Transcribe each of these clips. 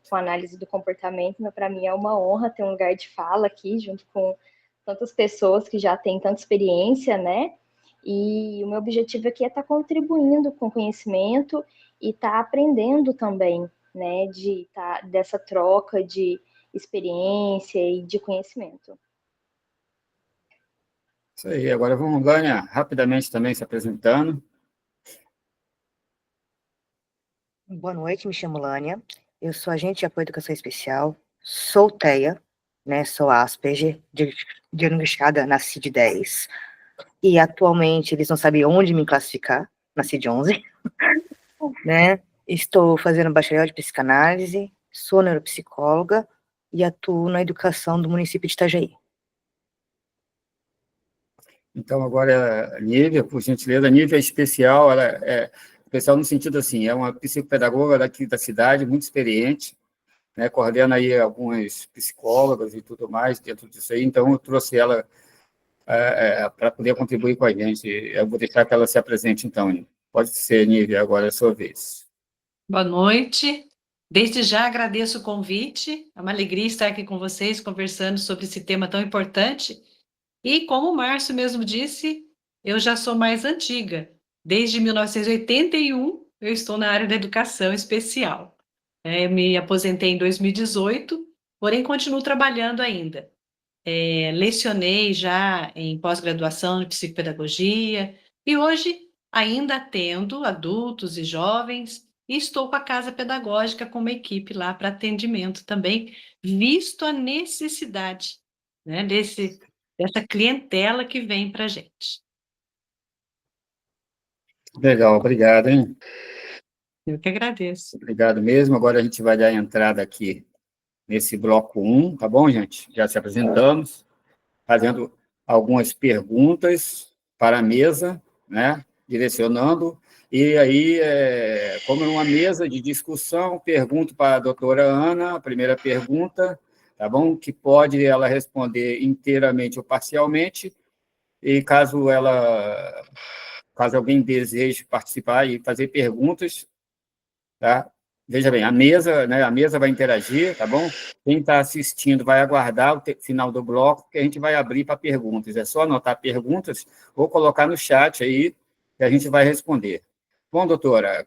com análise do comportamento, mas para mim é uma honra ter um lugar de fala aqui, junto com tantas pessoas que já têm tanta experiência, né? E o meu objetivo aqui é estar contribuindo com conhecimento e estar aprendendo também, né? Dessa troca de experiência e de conhecimento. Isso aí, agora vamos, Lânia, rapidamente também se apresentando. Boa noite, me chamo Lânia, eu sou agente de apoio à educação especial, sou TEA, né, sou Asperger, diagnosticada na CID-10, e atualmente eles não sabem onde me classificar, na CID-11, né, estou fazendo bacharel de psicanálise, sou neuropsicóloga e atuo na educação do município de Itajaí. Então, agora, a Nívia, por gentileza, a Nívia é especial, ela é especial no sentido assim, é uma psicopedagoga daqui da cidade, muito experiente, né, coordena aí algumas psicólogas e tudo mais dentro disso aí, então eu trouxe ela para poder contribuir com a gente. Eu vou deixar que ela se apresente, então. Pode ser, Nívia, agora é a sua vez. Boa noite. Desde já agradeço o convite, é uma alegria estar aqui com vocês, conversando sobre esse tema tão importante. E como o Márcio mesmo disse, eu já sou mais antiga. Desde 1981, eu estou na área da educação especial. Me aposentei em 2018, porém continuo trabalhando ainda. Lecionei já em pós-graduação em psicopedagogia e hoje ainda atendo adultos e jovens e estou com a casa pedagógica com uma equipe lá para atendimento também, visto a necessidade, né, dessa clientela que vem para a gente. Legal, obrigado, hein? Eu que agradeço. Obrigado mesmo. Agora a gente vai dar a entrada aqui nesse bloco 1, tá bom, gente? Já se apresentamos, fazendo algumas perguntas para a mesa, né? Direcionando. E aí, como é uma mesa de discussão, pergunto para a doutora Ana, a primeira pergunta, tá bom? Que pode ela responder inteiramente ou parcialmente, e caso alguém deseje participar e fazer perguntas, tá? Veja bem, a mesa, né, a mesa vai interagir, tá bom? Quem está assistindo vai aguardar o final do bloco, que a gente vai abrir para perguntas. É só anotar perguntas ou colocar no chat aí, que a gente vai responder. Bom, doutora,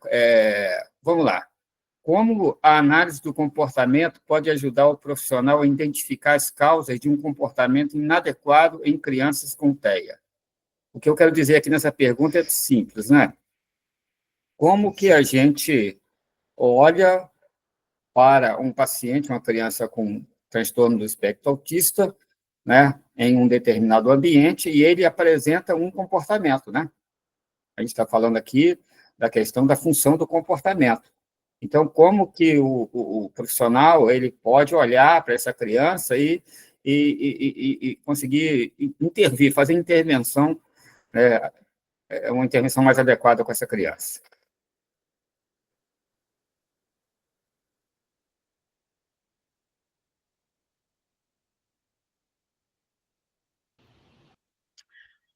vamos lá. Como a análise do comportamento pode ajudar o profissional a identificar as causas de um comportamento inadequado em crianças com TEA? O que eu quero dizer aqui nessa pergunta é simples, né? Como que a gente olha para um paciente, uma criança com transtorno do espectro autista, né, em um determinado ambiente, e ele apresenta um comportamento, né? A gente está falando aqui da questão da função do comportamento. Então, como que o profissional ele pode olhar para essa criança e conseguir intervir, fazer intervenção, uma intervenção mais adequada com essa criança?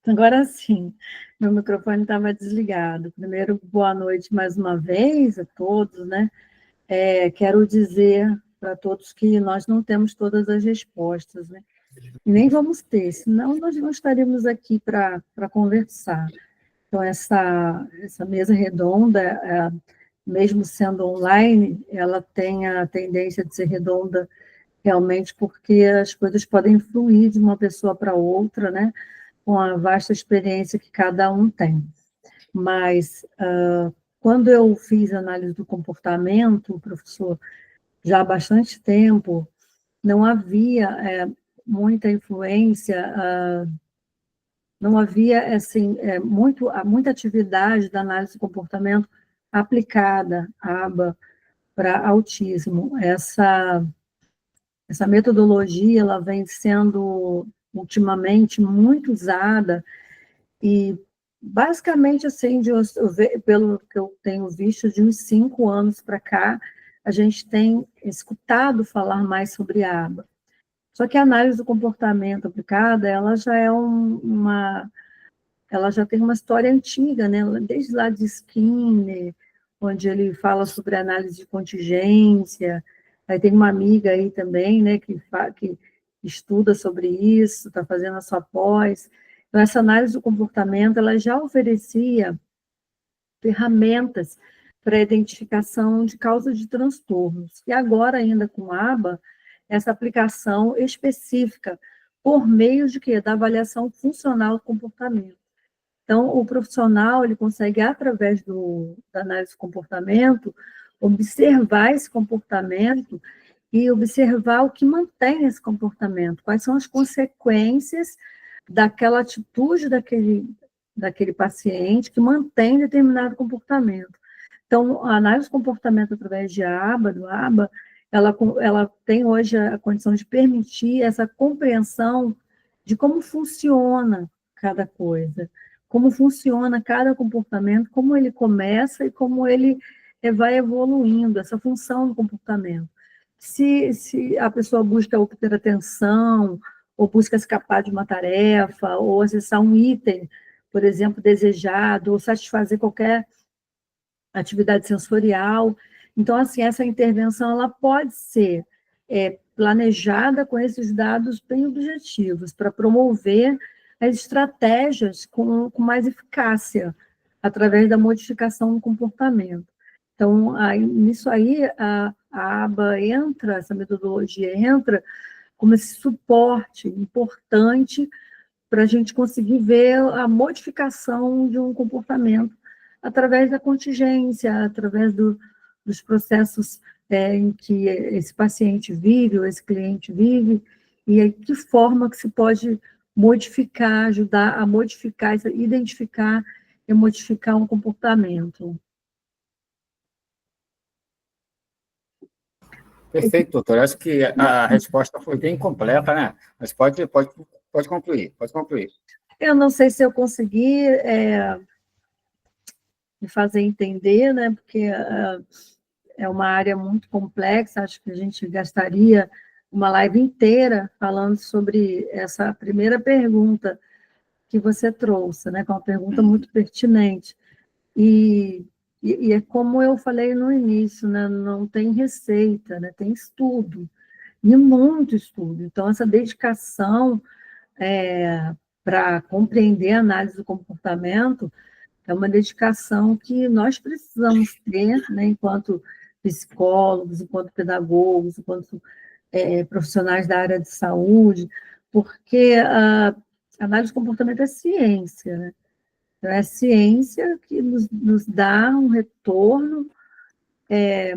Agora sim, meu microfone estava desligado. Primeiro, boa noite mais uma vez a todos, né? Quero dizer para todos que nós não temos todas as respostas, né? Nem vamos ter, senão nós não estaríamos aqui para conversar. Então, essa mesa redonda, mesmo sendo online, ela tem a tendência de ser redonda realmente porque as coisas podem fluir de uma pessoa para outra, né? Com a vasta experiência que cada um tem. Mas, quando eu fiz análise do comportamento, professor, já há bastante tempo, não havia muita influência, não havia assim, muita atividade da análise do comportamento aplicada, ABA, para autismo. Essa metodologia ela vem sendo ultimamente muito usada e basicamente assim, pelo que eu tenho visto, de uns 5 anos para cá, a gente tem escutado falar mais sobre a aba. Só que a análise do comportamento aplicada, ela já é ela já tem uma história antiga, né? Desde lá de Skinner, onde ele fala sobre análise de contingência, Aí tem uma amiga aí também, né, que estuda sobre isso, está fazendo a sua pós. Então, essa análise do comportamento, ela já oferecia ferramentas para identificação de causas de transtornos. E agora, ainda com a aba, essa aplicação específica por meio de quê? Da avaliação funcional do comportamento. Então, o profissional, ele consegue, através da análise do comportamento, observar esse comportamento e observar o que mantém esse comportamento, quais são as consequências daquela atitude daquele paciente que mantém determinado comportamento. Então, a análise do comportamento através do ABA, ela tem hoje a condição de permitir essa compreensão de como funciona cada coisa, como funciona cada comportamento, como ele começa e como ele vai evoluindo, essa função do comportamento. Se a pessoa busca obter atenção, ou busca escapar de uma tarefa, ou acessar um item, por exemplo, desejado, ou satisfazer qualquer atividade sensorial. Então, assim, essa intervenção ela pode ser planejada com esses dados bem objetivos, para promover as estratégias com mais eficácia, através da modificação do comportamento. Então, nisso aí, a aba entra, essa metodologia entra como esse suporte importante para a gente conseguir ver a modificação de um comportamento através da contingência, através dos processos em que esse paciente vive, ou esse cliente vive, e aí, que forma que se pode modificar, ajudar a modificar, identificar e modificar um comportamento. Perfeito, doutor. Acho que a resposta foi bem completa, né? Mas pode concluir, pode concluir. Eu não sei se eu consegui me fazer entender, né? Porque é uma área muito complexa, acho que a gente gastaria uma live inteira falando sobre essa primeira pergunta que você trouxe, né? Que é uma pergunta muito pertinente. E é como eu falei no início, né? Não tem receita, né? Tem estudo, e muito estudo. Então, essa dedicação para compreender a análise do comportamento é uma dedicação que nós precisamos ter, né, enquanto psicólogos, enquanto pedagogos, enquanto profissionais da área de saúde, porque a análise do comportamento é ciência, né? Então, é ciência que nos dá um retorno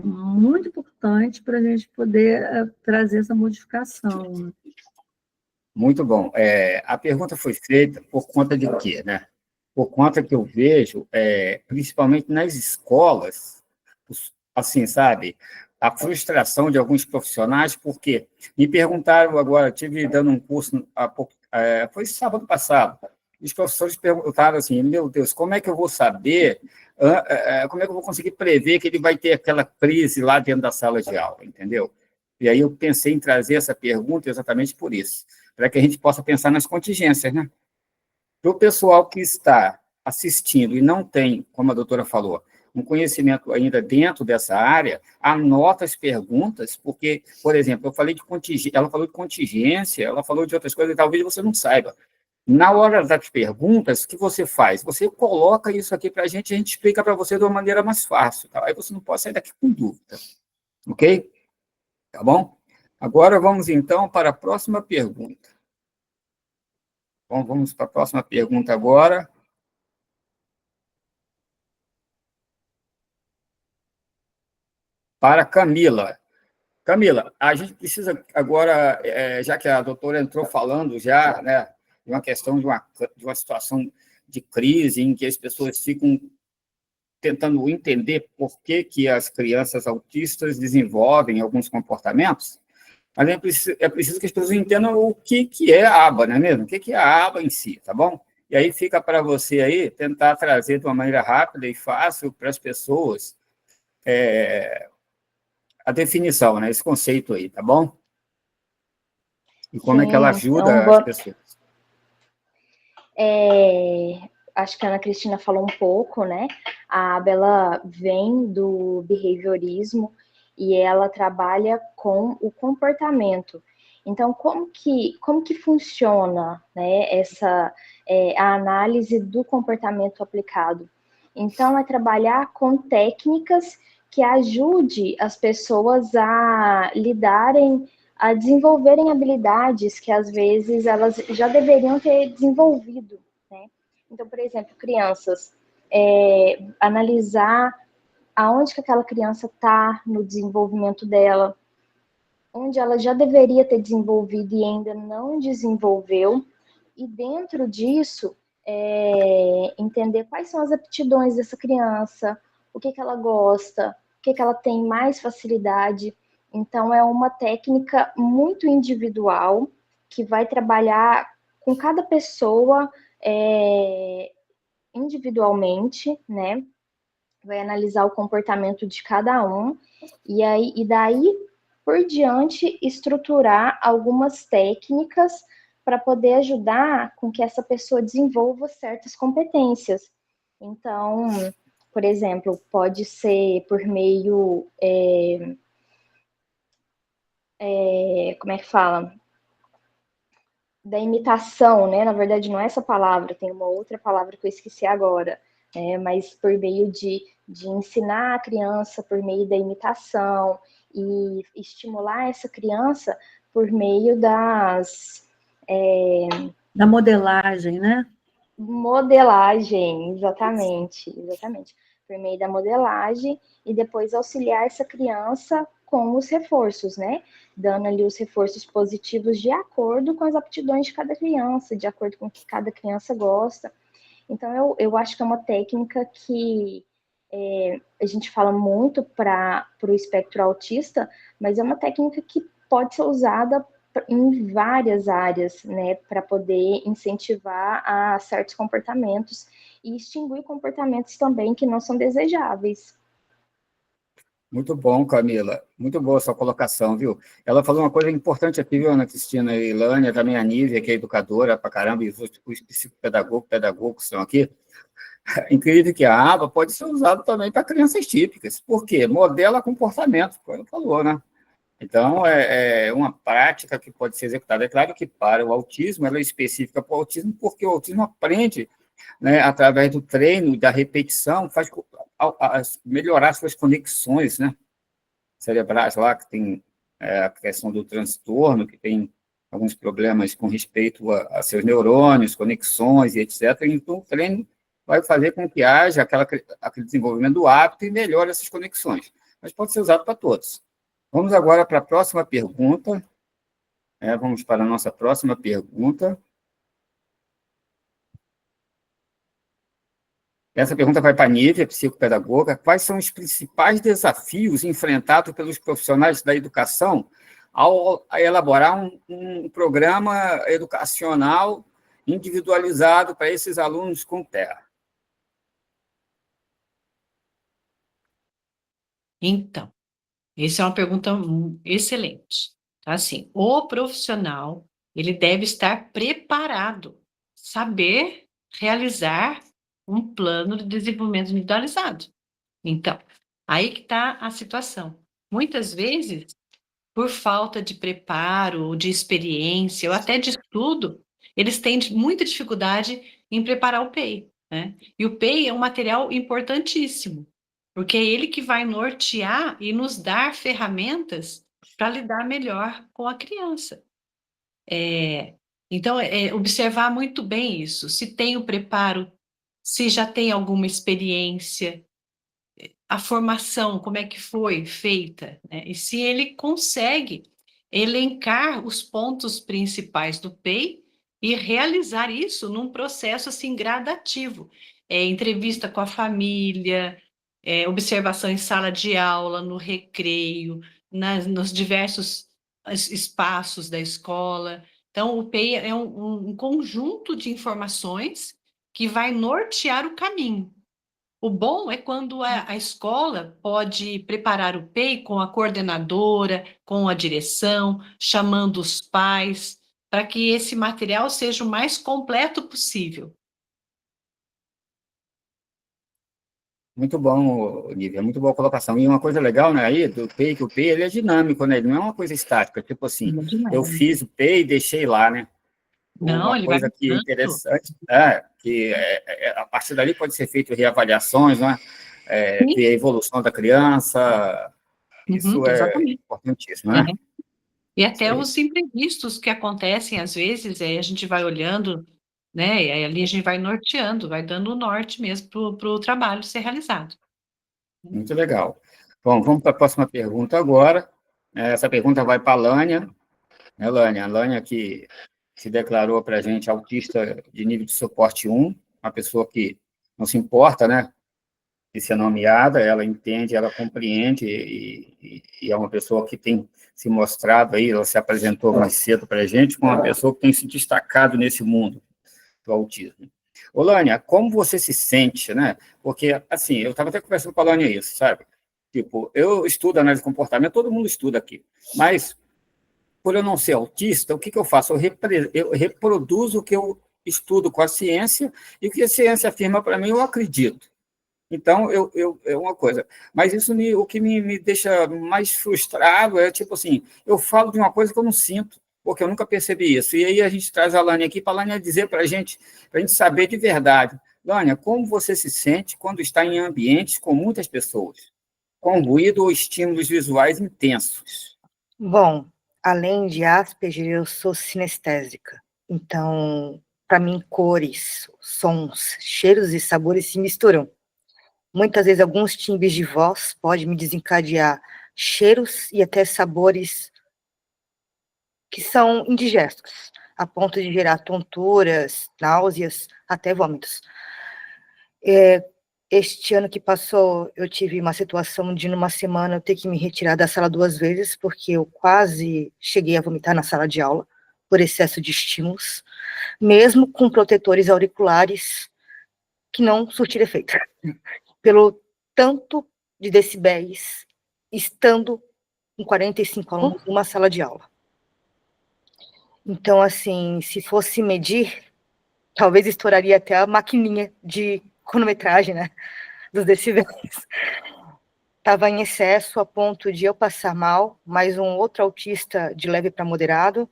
muito importante para a gente poder trazer essa modificação, né? Muito bom. A pergunta foi feita por conta de quê, né? Por conta que eu vejo, principalmente nas escolas, assim, sabe, a frustração de alguns profissionais, porque me perguntaram agora, estive dando um curso há pouco, foi sábado passado, e os professores perguntaram assim, meu Deus, como é que eu vou saber, como é que eu vou conseguir prever que ele vai ter aquela crise lá dentro da sala de aula, entendeu? E aí eu pensei em trazer essa pergunta exatamente por isso, para que a gente possa pensar nas contingências, né? Para o pessoal que está assistindo e não tem, como a doutora falou, um conhecimento ainda dentro dessa área, anota as perguntas, porque, por exemplo, eu falei de contingência, ela falou de contingência, ela falou de outras coisas, e talvez você não saiba. Na hora das perguntas, o que você faz? Você coloca isso aqui para a gente explica para você de uma maneira mais fácil. Tá? Aí você não pode sair daqui com dúvida. Ok? Tá bom? Agora vamos, então, para a próxima pergunta. Bom, vamos para a próxima pergunta agora. Para Camila. Camila, a gente precisa agora, já que a doutora entrou falando já, né, de uma questão de uma situação de crise em que as pessoas ficam tentando entender por que as crianças autistas desenvolvem alguns comportamentos, mas é preciso que as pessoas entendam o que é a aba, não é mesmo? O que é a aba em si, tá bom? E aí fica para você aí tentar trazer de uma maneira rápida e fácil para as pessoas a definição, né? Esse conceito aí, tá bom? E como é que ela ajuda as pessoas. Acho que a Ana Cristina falou um pouco, né? A aba, ela vem do behaviorismo e ela trabalha com o comportamento. Então, como que funciona, né, a análise do comportamento aplicado? Então, é trabalhar com técnicas que ajude as pessoas a lidarem, a desenvolverem habilidades que às vezes elas já deveriam ter desenvolvido, né? Então, por exemplo, crianças, analisar aonde que aquela criança está no desenvolvimento dela, onde ela já deveria ter desenvolvido e ainda não desenvolveu, e dentro disso, entender quais são as aptidões dessa criança, o que ela gosta, o que ela tem mais facilidade. Então, é uma técnica muito individual, que vai trabalhar com cada pessoa individualmente, né? Vai analisar o comportamento de cada um, e daí por diante estruturar algumas técnicas para poder ajudar com que essa pessoa desenvolva certas competências. Então, por exemplo, pode ser por meio, como é que fala? Da imitação, né? Na verdade, não é essa palavra, tem uma outra palavra que eu esqueci agora, mas por meio de ensinar a criança por meio da imitação e estimular essa criança por meio Da modelagem, né? modelagem, exatamente. Por meio da modelagem e depois auxiliar essa criança com os reforços, né? Dando ali os reforços positivos de acordo com as aptidões de cada criança, de acordo com o que cada criança gosta. Então, eu acho que é uma técnica que a gente fala muito para o espectro autista, mas é uma técnica que pode ser usada em várias áreas, né, para poder incentivar a certos comportamentos e extinguir comportamentos também que não são desejáveis. Muito bom, Camila. Muito boa a sua colocação, viu? Ela falou uma coisa importante aqui, viu, Ana Cristina e Ilânia, também a Nívia, que é educadora pra caramba, e os pedagogos estão aqui. É incrível que a aba pode ser usada também para crianças típicas. Por quê? Modela comportamento, como ela falou, né? Então, é uma prática que pode ser executada. É claro que para o autismo, ela é específica para o autismo, porque o autismo aprende, né, através do treino, da repetição, faz melhorar suas conexões, né, cerebrais lá, que tem a questão do transtorno, que tem alguns problemas com respeito a seus neurônios, conexões e etc. Então, o treino vai fazer com que haja aquele desenvolvimento do hábito e melhore essas conexões. Mas pode ser usado para todos. Vamos agora para a próxima pergunta. Vamos para a nossa próxima pergunta. Essa pergunta vai para a Nívia, psicopedagoga. Quais são os principais desafios enfrentados pelos profissionais da educação ao elaborar um programa educacional individualizado para esses alunos com TEA? Então, essa é uma pergunta excelente. Assim, o profissional, ele deve estar preparado, saber realizar um plano de desenvolvimento individualizado. Então, aí que está a situação. Muitas vezes, por falta de preparo, de experiência, ou até de estudo, eles têm muita dificuldade em preparar o PEI, né? E o PEI é um material importantíssimo, porque é ele que vai nortear e nos dar ferramentas para lidar melhor com a criança. Então, observar muito bem isso, se tem o preparo, se já tem alguma experiência, a formação, como é que foi feita, né? E se ele consegue elencar os pontos principais do PEI e realizar isso num processo assim gradativo. Entrevista com a família, observação em sala de aula, no recreio, nos diversos espaços da escola. Então, o PEI é um conjunto de informações que vai nortear o caminho. O bom é quando a escola pode preparar o PEI com a coordenadora, com a direção, chamando os pais, para que esse material seja o mais completo possível. Muito bom, Nívia, muito boa colocação. E uma coisa legal, né, aí, do PEI, que o PEI, ele é dinâmico, né? Ele não é uma coisa estática, tipo assim, eu fiz o PEI e deixei lá, né? Não, Uma ele vai coisa que é mudando. interessante, que a partir dali pode ser feito reavaliações, né? Sim. Ver a evolução da criança, isso é Exatamente. importantíssimo, né? E Isso até aí. os imprevistos que acontecem, às vezes, aí a gente vai olhando, né? E aí ali a gente vai norteando, vai dando o norte mesmo para o trabalho ser realizado. Muito legal. Bom, vamos para a próxima pergunta agora. Essa pergunta vai para a Lânia, né, Lânia? A Lânia que se declarou para a gente autista de nível de suporte 1, uma pessoa que não se importa, né, de ser nomeada, ela entende, ela compreende, e é uma pessoa que tem se mostrado aí, ela se apresentou mais cedo para a gente, como uma pessoa que tem se destacado nesse mundo do autismo. Ô, Lânia, como você se sente, né? Porque, assim, eu estava até conversando com a Lânia isso, sabe? Tipo, eu estudo análise de comportamento, todo mundo estuda aqui, mas, por eu não ser autista, o que eu faço? Eu reproduzo o que eu estudo com a ciência, e o que a ciência afirma para mim, eu acredito. Então, é uma coisa. Mas isso o que me deixa mais frustrado é, tipo assim, eu falo de uma coisa que eu não sinto, porque eu nunca percebi isso. E aí a gente traz a Lânia aqui para a Lânia dizer para a gente saber de verdade. Lânia, como você se sente quando está em ambientes com muitas pessoas, com ruído ou estímulos visuais intensos? Bom, além de Asperger, eu sou sinestésica. Então, para mim, cores, sons, cheiros e sabores se misturam. Muitas vezes, alguns timbres de voz podem me desencadear cheiros e até sabores que são indigestos, a ponto de gerar tonturas, náuseas, até vômitos. Este ano que passou, eu tive uma situação de, numa semana, eu ter que me retirar da sala 2 vezes, porque eu quase cheguei a vomitar na sala de aula, por excesso de estímulos, mesmo com protetores auriculares que não surtiram efeito, pelo tanto de decibéis, estando com 45 alunos numa sala de aula. Então, assim, se fosse medir, talvez estouraria até a maquininha de cronometragem, né, dos decibéis. Estava em excesso a ponto de eu passar mal, mais um outro autista de leve para moderado,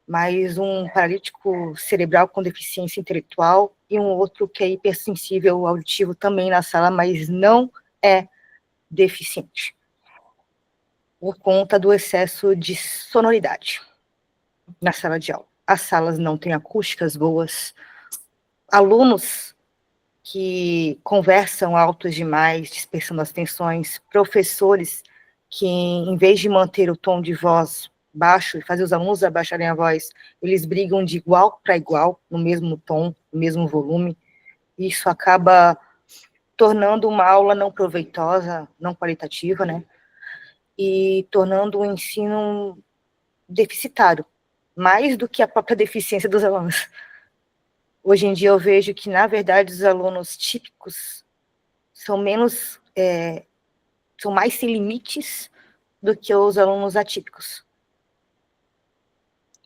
mais um paralítico cerebral com deficiência intelectual e um outro que é hipersensível auditivo também na sala, mas não é deficiente, por conta do excesso de sonoridade na sala de aula. As salas não têm acústicas boas, alunos que conversam altos demais, dispersando as tensões, professores que, em vez de manter o tom de voz baixo e fazer os alunos abaixarem a voz, eles brigam de igual para igual, no mesmo tom, no mesmo volume. Isso acaba tornando uma aula não proveitosa, não qualitativa, né? E tornando o ensino deficitário, mais do que a própria deficiência dos alunos. Hoje em dia eu vejo que, na verdade, os alunos típicos são menos, são mais sem limites do que os alunos atípicos,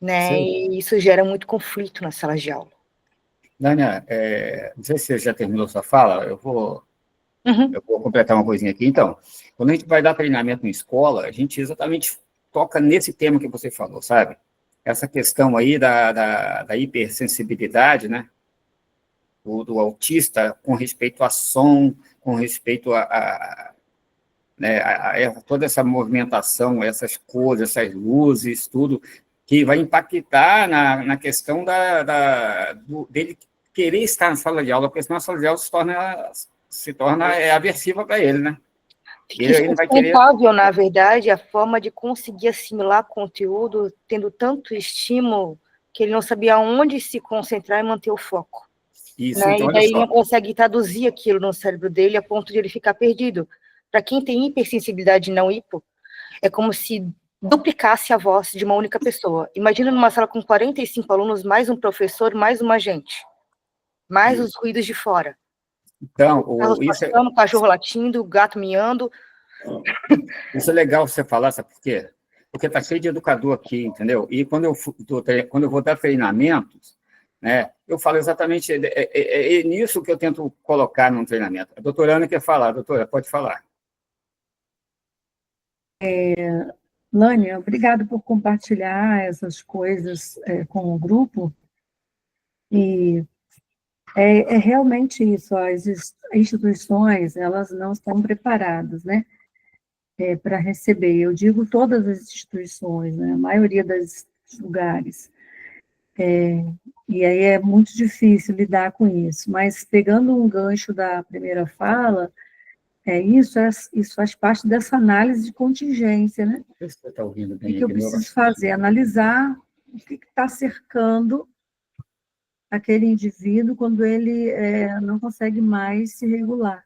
né? Sim. E isso gera muito conflito nas salas de aula. Lânia, não sei se você já terminou sua fala, eu vou completar uma coisinha aqui. Então, quando a gente vai dar treinamento em escola, a gente exatamente toca nesse tema que você falou, sabe? Essa questão aí da hipersensibilidade, né? Do autista com respeito a som, com respeito né, toda essa movimentação, essas cores, essas luzes, tudo, que vai impactar na questão dele querer estar na sala de aula, porque senão a sala de aula se torna aversiva para ele, né? Fica Ele vai querer... insustentável, na verdade, a forma de conseguir assimilar conteúdo, tendo tanto estímulo, que ele não sabia onde se concentrar e manter o foco. Isso, Né? então, E olha daí só. ele não consegue traduzir aquilo no cérebro dele a ponto de ele ficar perdido. Para quem tem hipersensibilidade não hipo, é como se duplicasse a voz de uma única pessoa. Imagina numa sala com 45 alunos, mais um professor, mais uma gente, mais os ruídos de fora. Então, Carros passando, o cachorro latindo, o gato miando. Isso é legal você falar, sabe por quê? Porque está cheio de educador aqui, entendeu? E quando eu vou dar treinamentos, né? Eu falo exatamente, é nisso que eu tento colocar no treinamento. A doutora Ana quer falar, doutora, pode falar. Lânia, obrigado por compartilhar essas coisas com o grupo. E é realmente isso, as instituições, elas não estão preparadas, né, para receber. Eu digo todas as instituições, né, a maioria dos lugares. E aí é muito difícil lidar com isso. Mas pegando um gancho da primeira fala, isso faz parte dessa análise de contingência, né? Você está ouvindo O bem que eu aqui, meu? preciso fazer? Analisar o que está cercando aquele indivíduo quando ele não consegue mais se regular.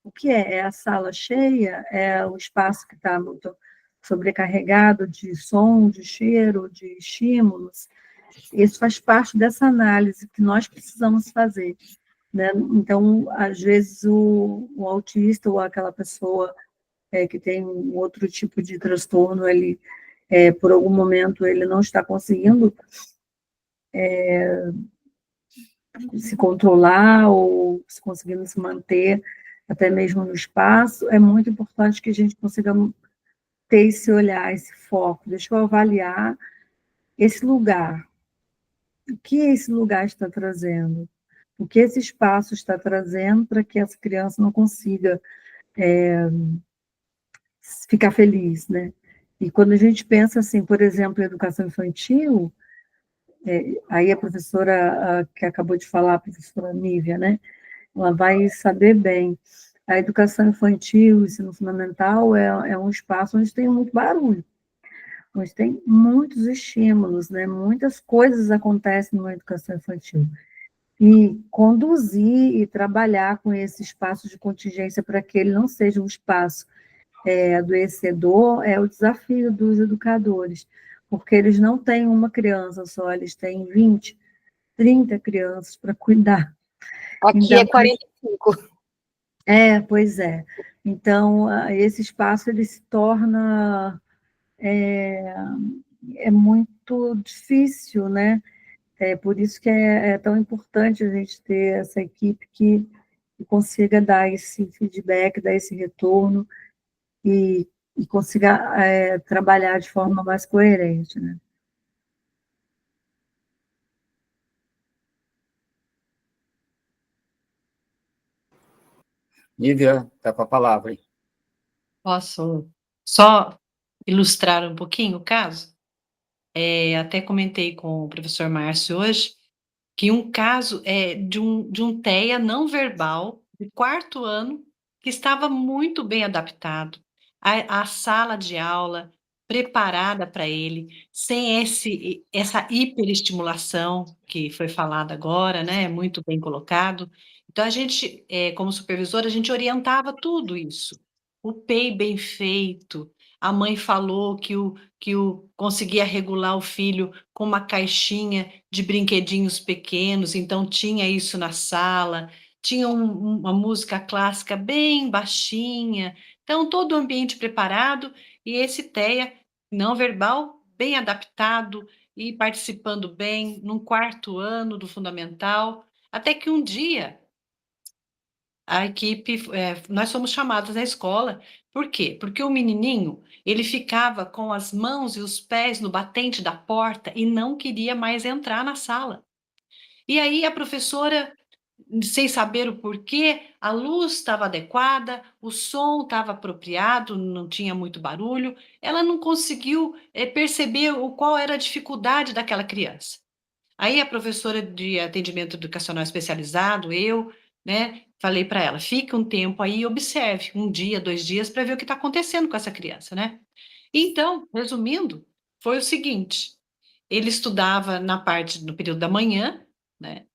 O que é? É a sala cheia? É o espaço que está muito sobrecarregado de som, de cheiro, de estímulos? Isso faz parte dessa análise que nós precisamos fazer, né? Então, às vezes, o autista ou aquela pessoa que tem um outro tipo de transtorno, ele, por algum momento, ele não está conseguindo se controlar ou se conseguindo se manter até mesmo no espaço, é muito importante que a gente consiga ter esse olhar, esse foco. Deixa eu avaliar esse lugar. O que esse lugar está trazendo? O que esse espaço está trazendo para que essa criança não consiga ficar feliz, né? E quando a gente pensa assim, por exemplo, em educação infantil, aí a professora que acabou de falar, a professora Nívia, né? Ela vai saber bem. A educação infantil, o ensino fundamental, é um espaço onde tem muito barulho, onde tem muitos estímulos, né? Muitas coisas acontecem na educação infantil. E conduzir e trabalhar com esse espaço de contingência para que ele não seja um espaço adoecedor é o desafio dos educadores, porque eles não têm uma criança só, eles têm 20, 30 crianças para cuidar. Aqui é 45. Pois é. Então, esse espaço ele se torna muito difícil, né? Por isso que é tão importante a gente ter essa equipe que consiga dar esse feedback, dar esse retorno e consiga trabalhar de forma mais coerente, né? Nívia, está com a palavra, hein? Posso só ilustrar um pouquinho o caso? Até comentei com o professor Márcio hoje que um caso de um TEA não verbal, de 4º ano, que estava muito bem adaptado à sala de aula, preparada para ele, sem essa hiperestimulação que foi falada agora, né? Muito bem colocado. Então, a gente, como supervisora, a gente orientava tudo isso. O PEI bem feito, a mãe falou que conseguia regular o filho com uma caixinha de brinquedinhos pequenos, então tinha isso na sala, tinha uma música clássica bem baixinha, então todo o ambiente preparado e esse TEA não verbal bem adaptado e participando bem num 4º ano do fundamental, até que um dia a equipe, nós fomos chamados na escola, por quê? Porque o menininho, ele ficava com as mãos e os pés no batente da porta e não queria mais entrar na sala. E aí a professora, sem saber o porquê, a luz estava adequada, o som estava apropriado, não tinha muito barulho, ela não conseguiu perceber qual era a dificuldade daquela criança. Aí a professora de atendimento educacional especializado, eu, né, falei para ela, fique um tempo aí e observe, 1 dia, 2 dias, para ver o que está acontecendo com essa criança, né? Então, resumindo, foi o seguinte, ele estudava no período da manhã, né?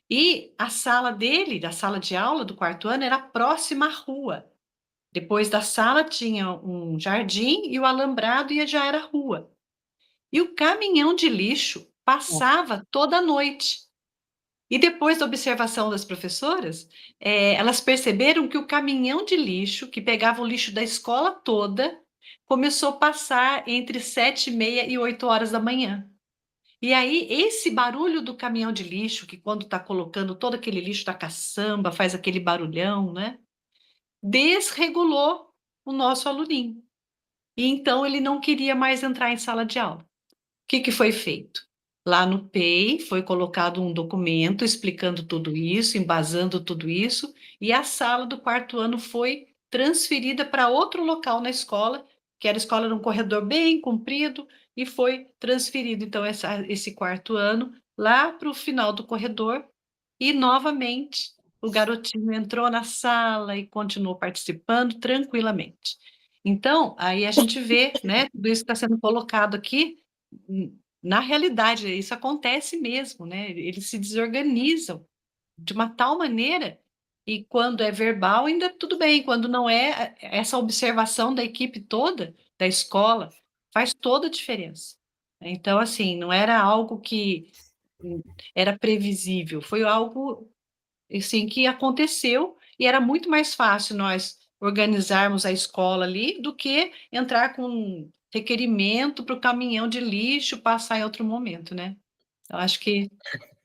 E a sala dele, da sala de aula do 4º ano, era próxima à rua. Depois da sala tinha um jardim e o alambrado já era rua. E o caminhão de lixo passava toda noite. E depois da observação das professoras, elas perceberam que o caminhão de lixo, que pegava o lixo da escola toda, começou a passar entre 7h30 e 8 horas da manhã. E aí, esse barulho do caminhão de lixo, que quando está colocando todo aquele lixo da caçamba, faz aquele barulhão, né? Desregulou o nosso aluninho. E então ele não queria mais entrar em sala de aula. O que foi feito? Lá no PEI foi colocado um documento explicando tudo isso, embasando tudo isso, e a sala do quarto ano foi transferida para outro local na escola, que era a escola num corredor bem comprido, e foi transferido, então, esse quarto ano lá para o final do corredor, e novamente o garotinho entrou na sala e continuou participando tranquilamente. Então, aí a gente vê, né, tudo isso está sendo colocado aqui, na realidade, isso acontece mesmo, né? Eles se desorganizam de uma tal maneira, e quando é verbal, ainda tudo bem, quando não é, essa observação da equipe toda, da escola, faz toda a diferença. Então, assim, não era algo que era previsível, foi algo assim, que aconteceu, e era muito mais fácil nós organizarmos a escola ali do que entrar com um requerimento para o caminhão de lixo passar em outro momento, né? Eu acho que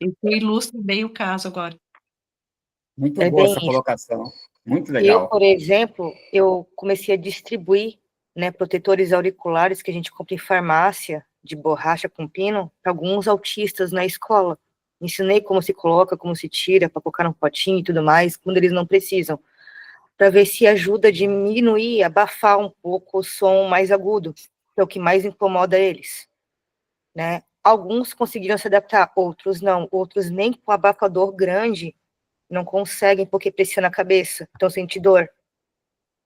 isso ilustra bem o caso agora. Muito É boa bem essa isso. colocação. Muito Eu, legal. por exemplo, eu comecei a distribuir, né, protetores auriculares que a gente compra em farmácia, de borracha com pino, para alguns autistas na escola. Ensinei como se coloca, como se tira, para colocar no potinho e tudo mais, quando eles não precisam, para ver se ajuda a diminuir, abafar um pouco o som mais agudo, que é o que mais incomoda eles, né? Alguns conseguiram se adaptar, outros não, outros nem com abafador grande não conseguem porque pressiona a cabeça, então sente dor.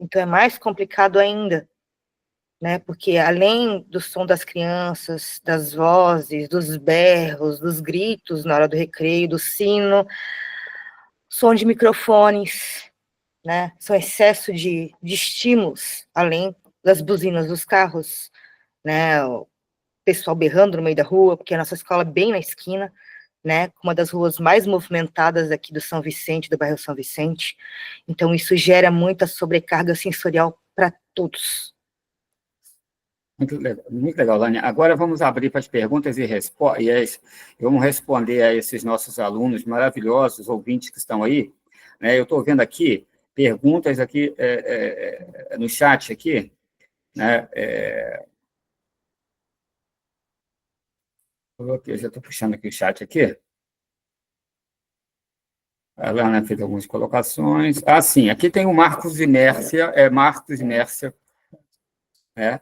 Então é mais complicado ainda, né? Porque além do som das crianças, das vozes, dos berros, dos gritos na hora do recreio, do sino, som de microfones, né? São excesso de estímulos, além das buzinas dos carros, né? O pessoal berrando no meio da rua, porque a nossa escola é bem na esquina, né? Uma das ruas mais movimentadas aqui do São Vicente, do bairro São Vicente. Então isso gera muita sobrecarga sensorial para todos. Muito legal, Lânia. Agora vamos abrir para as perguntas e respostas. Vamos responder a esses nossos alunos maravilhosos, ouvintes que estão aí. Né? Eu estou vendo aqui perguntas aqui no chat aqui, né? Eu já estou puxando aqui o chat aqui. A Lana fez algumas colocações. Ah, sim, aqui tem o Marcos Inércia, Marcos Inércia,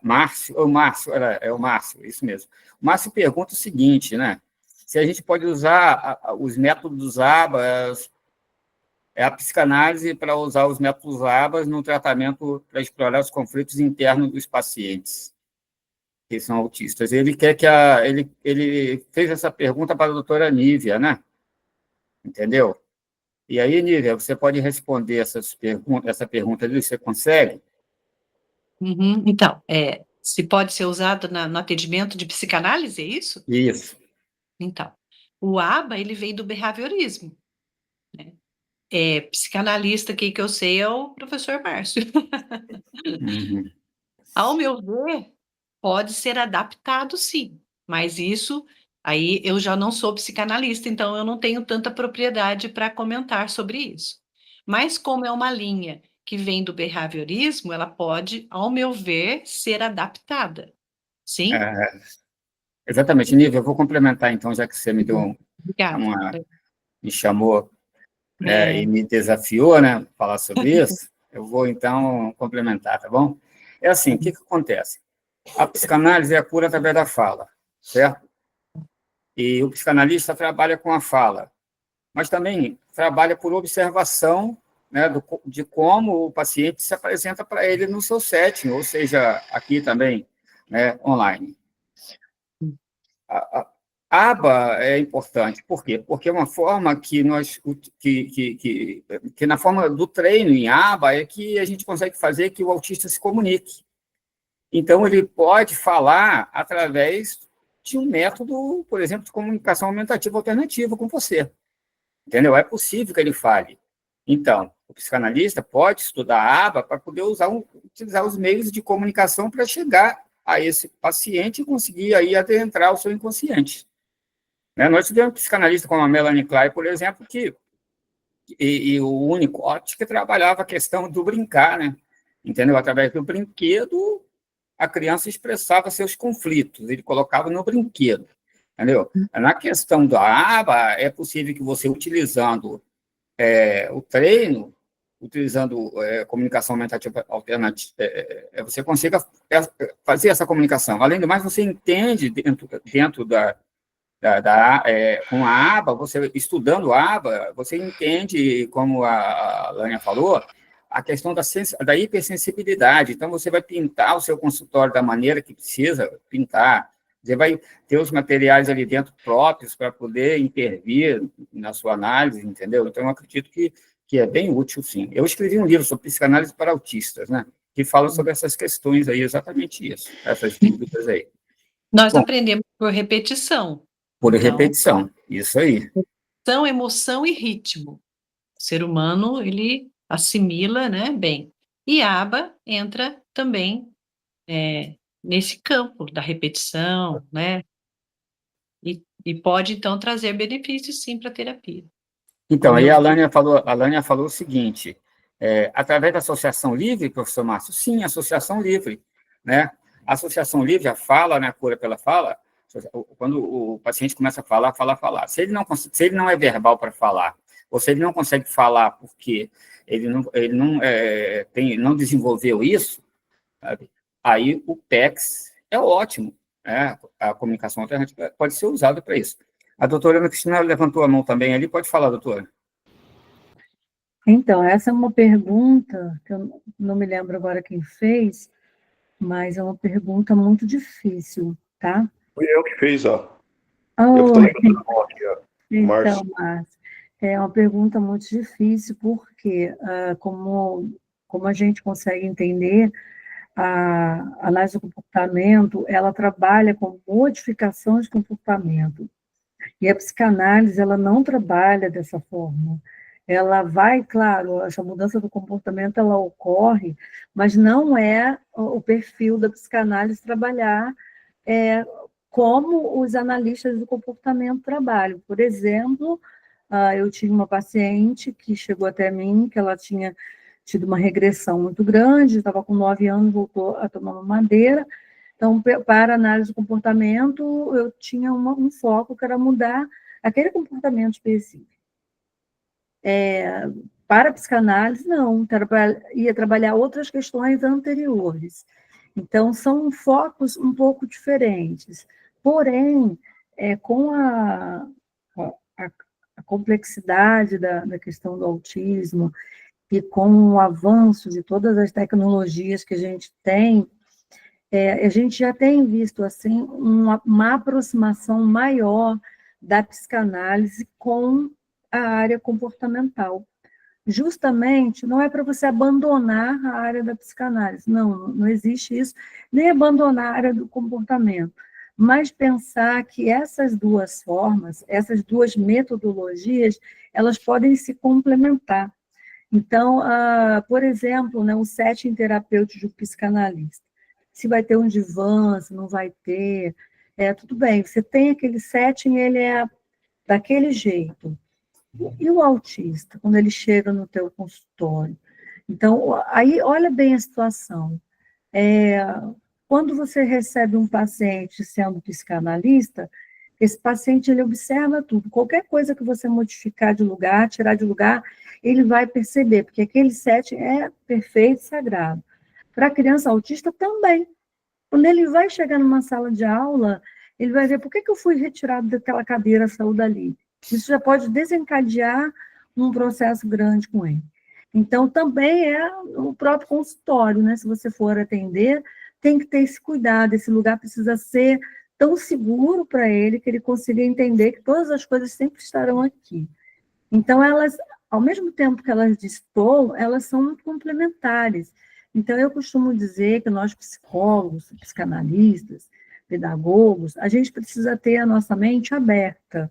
Márcio, é o Márcio, isso mesmo. O Márcio pergunta o seguinte, né? Se a gente pode usar os métodos ABAs, a psicanálise para usar os métodos ABAs no tratamento para explorar os conflitos internos dos pacientes que são autistas. Ele quer que ele fez essa pergunta para a doutora Nívia, né? Entendeu? E aí, Nívia, você pode responder essa pergunta ali, você consegue? Uhum. Então, se pode ser usado no atendimento de psicanálise, é isso? Isso. Então, o ABA, ele vem do behaviorismo, né? Psicanalista, que eu sei, é o professor Márcio. Uhum. Ao meu ver, pode ser adaptado, sim, mas isso, aí eu já não sou psicanalista, então eu não tenho tanta propriedade para comentar sobre isso. Mas como é uma linha que vem do behaviorismo, ela pode, ao meu ver, ser adaptada. Sim? Exatamente, Nívia, eu vou complementar, então, já que você me deu Obrigada. me chamou, né, e me desafiou, né, falar sobre isso, eu vou, então, complementar, tá bom? É assim, o que acontece? A psicanálise é a cura através da fala, certo? E o psicanalista trabalha com a fala, mas também trabalha por observação, né, de como o paciente se apresenta para ele no seu setting, ou seja, aqui também, né, online. A aba é importante, por quê? Porque é uma forma que na forma do treino em aba é que a gente consegue fazer que o autista se comunique. Então, ele pode falar através de um método, por exemplo, de comunicação aumentativa alternativa com você. Entendeu? É possível que ele fale. Então, o psicanalista pode estudar a aba para poder utilizar os meios de comunicação para chegar a esse paciente e conseguir aí adentrar o seu inconsciente. Né? Nós tivemos psicanalista como a Melanie Klein, por exemplo, e o Winnicott, que trabalhava a questão do brincar, né? Entendeu? Através do brinquedo, a criança expressava seus conflitos, ele colocava no brinquedo, entendeu? Na questão da aba, é possível que você, utilizando o treino, utilizando comunicação mentativa alternativa, você consiga fazer essa comunicação. Além do mais, você entende dentro com a aba, você estudando a aba, você entende, como a Lânia falou, a questão da hipersensibilidade. Então, você vai pintar o seu consultório da maneira que precisa pintar, você vai ter os materiais ali dentro próprios para poder intervir na sua análise, entendeu? Então, eu acredito que é bem útil, sim. Eu escrevi um livro sobre psicanálise para autistas, né? Que fala sobre essas questões aí, exatamente isso, essas dúvidas aí. Nós aprendemos por repetição. Por repetição, isso aí. Repetição, emoção e ritmo. O ser humano, ele assimila, né, bem. E a aba entra também nesse campo da repetição, né? E pode, então, trazer benefícios, sim, para a terapia. Então, aí a Lânia falou o seguinte, através da associação livre, professor Márcio, sim, associação livre, né? A associação livre já fala, né, cura pela fala, quando o paciente começa a falar. Se ele não é verbal para falar, ou se ele não consegue falar porque ele não desenvolveu isso, sabe? Aí o PECS é ótimo, né? A comunicação alternativa pode ser usada para isso. A doutora Ana Cristina levantou a mão também ali, pode falar, doutora. Então, essa é uma pergunta, que eu não me lembro agora quem fez, mas é uma pergunta muito difícil, tá? Fui eu que fiz, ó. Oh, eu estou levantando a mão aqui, ó. Então, Márcio, é uma pergunta muito difícil, porque como a gente consegue entender, a análise do comportamento, ela trabalha com modificação de comportamento. E a psicanálise, ela não trabalha dessa forma. Ela vai, claro, essa mudança do comportamento, ela ocorre, mas não é o perfil da psicanálise trabalhar como os analistas do comportamento trabalham. Por exemplo, eu tive uma paciente que chegou até mim, que ela tinha tido uma regressão muito grande, estava com 9 anos, voltou a tomar mamadeira. Então, para análise do comportamento, eu tinha um foco que era mudar aquele comportamento específico. Para a psicanálise, não, ia trabalhar outras questões anteriores. Então, são focos um pouco diferentes. Porém, com a complexidade da questão do autismo e com o avanço de todas as tecnologias que a gente tem, a gente já tem visto assim uma aproximação maior da psicanálise com a área comportamental. Justamente, não é para você abandonar a área da psicanálise, não existe isso, nem abandonar a área do comportamento, mas pensar que essas duas formas, essas duas metodologias, elas podem se complementar. Então, por exemplo, né, o setting terapêutico do psicanalista. Se vai ter um divã, se não vai ter, tudo bem, você tem aquele setting, ele é daquele jeito. E o autista, quando ele chega no teu consultório? Então, aí, olha bem a situação. Quando você recebe um paciente sendo psicanalista, esse paciente, ele observa tudo. Qualquer coisa que você modificar de lugar, tirar de lugar, ele vai perceber, porque aquele setting é perfeito, sagrado. Para a criança autista também. Quando ele vai chegar numa sala de aula, ele vai ver por que eu fui retirado daquela cadeira, saiu dali. Isso já pode desencadear um processo grande com ele. Então, também é o próprio consultório, né? Se você for atender, tem que ter esse cuidado, esse lugar precisa ser tão seguro para ele que ele consiga entender que todas as coisas sempre estarão aqui. Então, elas, ao mesmo tempo que elas destoam, elas são muito complementares. Então, eu costumo dizer que nós, psicólogos, psicanalistas, pedagogos, a gente precisa ter a nossa mente aberta.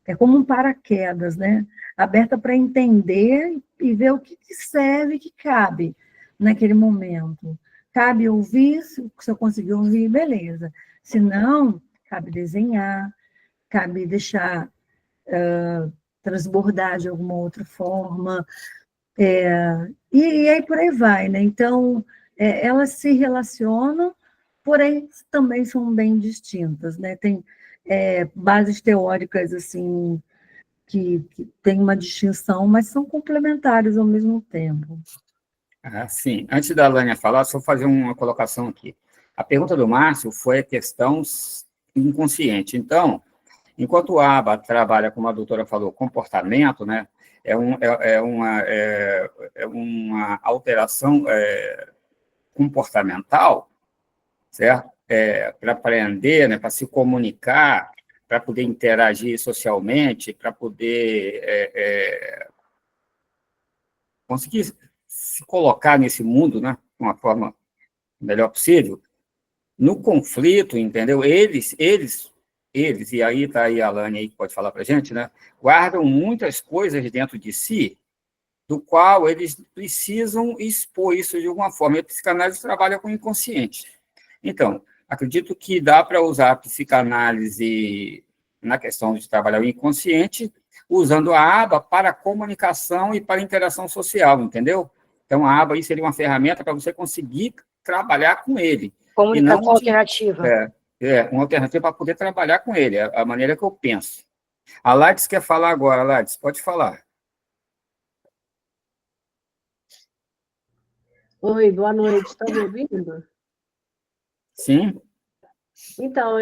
É como um paraquedas, né? Aberta para entender e ver o que serve, que cabe naquele momento. Cabe ouvir, se eu conseguir ouvir, beleza. Se não, cabe desenhar, cabe deixar transbordar de alguma outra forma, e aí por aí vai, né? Então, elas se relacionam, porém também são bem distintas, né? Tem bases teóricas assim que têm uma distinção, mas são complementares ao mesmo tempo. Sim. Antes da Lânia falar, só fazer uma colocação aqui. A pergunta do Márcio foi a questão inconsciente. Então, enquanto a aba trabalha, como a doutora falou, comportamento, né, é uma alteração comportamental, certo? Para aprender, né, para se comunicar, para poder interagir socialmente, para poder conseguir se colocar nesse mundo, né, de uma forma melhor possível. No conflito, entendeu? Eles, e aí está aí a Alane aí que pode falar para a gente, né? Guardam muitas coisas dentro de si, do qual eles precisam expor isso de alguma forma. E a psicanálise trabalha com o inconsciente. Então, acredito que dá para usar a psicanálise na questão de trabalhar o inconsciente, usando a aba para a comunicação e para a interação social, entendeu? Então, a aba aí seria uma ferramenta para você conseguir trabalhar com ele. Comunicação alternativa. Uma alternativa para poder trabalhar com ele, é a maneira que eu penso. A Lades quer falar agora, Lades, pode falar. Oi, boa noite, está me ouvindo? Sim. Então,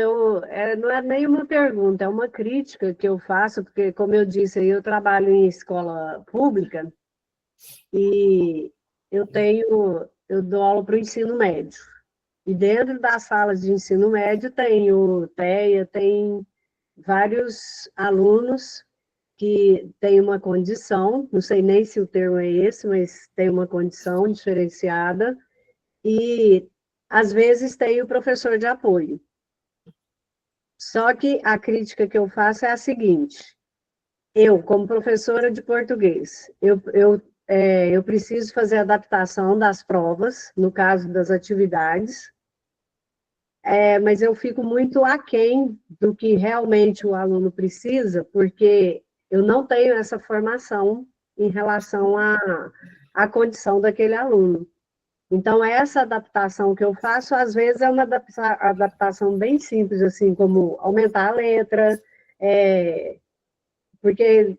não é nem uma pergunta, é uma crítica que eu faço, porque, como eu disse, eu trabalho em escola pública e eu dou aula para o ensino médio. E dentro das salas de ensino médio tem o TEA, tem vários alunos que têm uma condição, não sei nem se o termo é esse, mas tem uma condição diferenciada, e às vezes tem o professor de apoio. Só que a crítica que eu faço é a seguinte: eu, como professora de português, eu preciso fazer adaptação das provas, no caso das atividades, mas eu fico muito aquém do que realmente o aluno precisa, porque eu não tenho essa formação em relação à condição daquele aluno. Então, essa adaptação que eu faço, às vezes, é uma adaptação bem simples, assim, como aumentar a letra, porque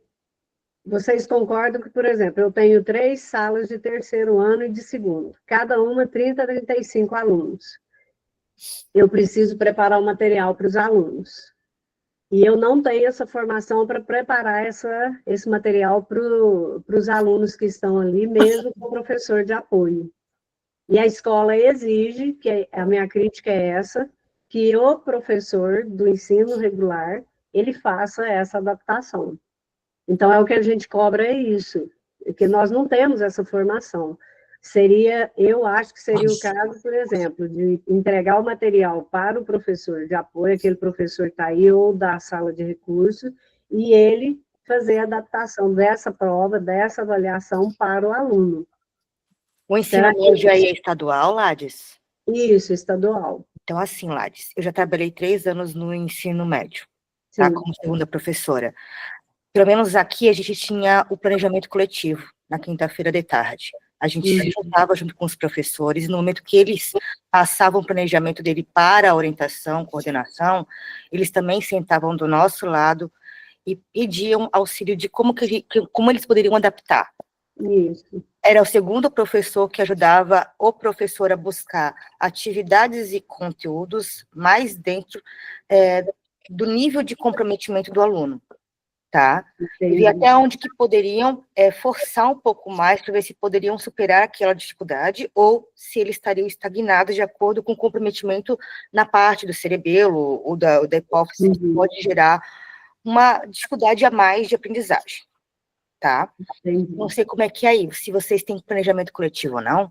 vocês concordam que, por exemplo, eu tenho 3 salas de terceiro ano e de segundo, cada uma 30 a 35 alunos. Eu preciso preparar o material para os alunos. E eu não tenho essa formação para preparar esse material para os alunos que estão ali, mesmo com o professor de apoio. E a escola exige, que a minha crítica é essa, que o professor do ensino regular, ele faça essa adaptação. Então, é o que a gente cobra, é isso, que nós não temos essa formação. Eu acho que seria o caso, por exemplo, de entregar o material para o professor de apoio, aquele professor que está aí, ou da sala de recursos, e ele fazer a adaptação dessa prova, dessa avaliação para o aluno. O ensino médio aí é estadual, Lades? Isso, estadual. Então, assim, Lades, eu já trabalhei 3 anos no ensino médio, tá, como segunda professora. Pelo menos aqui a gente tinha o planejamento coletivo, na quinta-feira de tarde. A gente se juntava junto com os professores, e no momento que eles passavam o planejamento dele para a orientação, coordenação, eles também sentavam do nosso lado e pediam auxílio de como eles poderiam adaptar. Isso. Era o segundo professor que ajudava o professor a buscar atividades e conteúdos mais dentro do nível de comprometimento do aluno, tá? E até onde que poderiam forçar um pouco mais para ver se poderiam superar aquela dificuldade ou se eles estariam estagnados de acordo com o comprometimento na parte do cerebelo ou da hipófise, que pode gerar uma dificuldade a mais de aprendizagem. Tá? Não sei como é que é aí, se vocês têm planejamento coletivo ou não.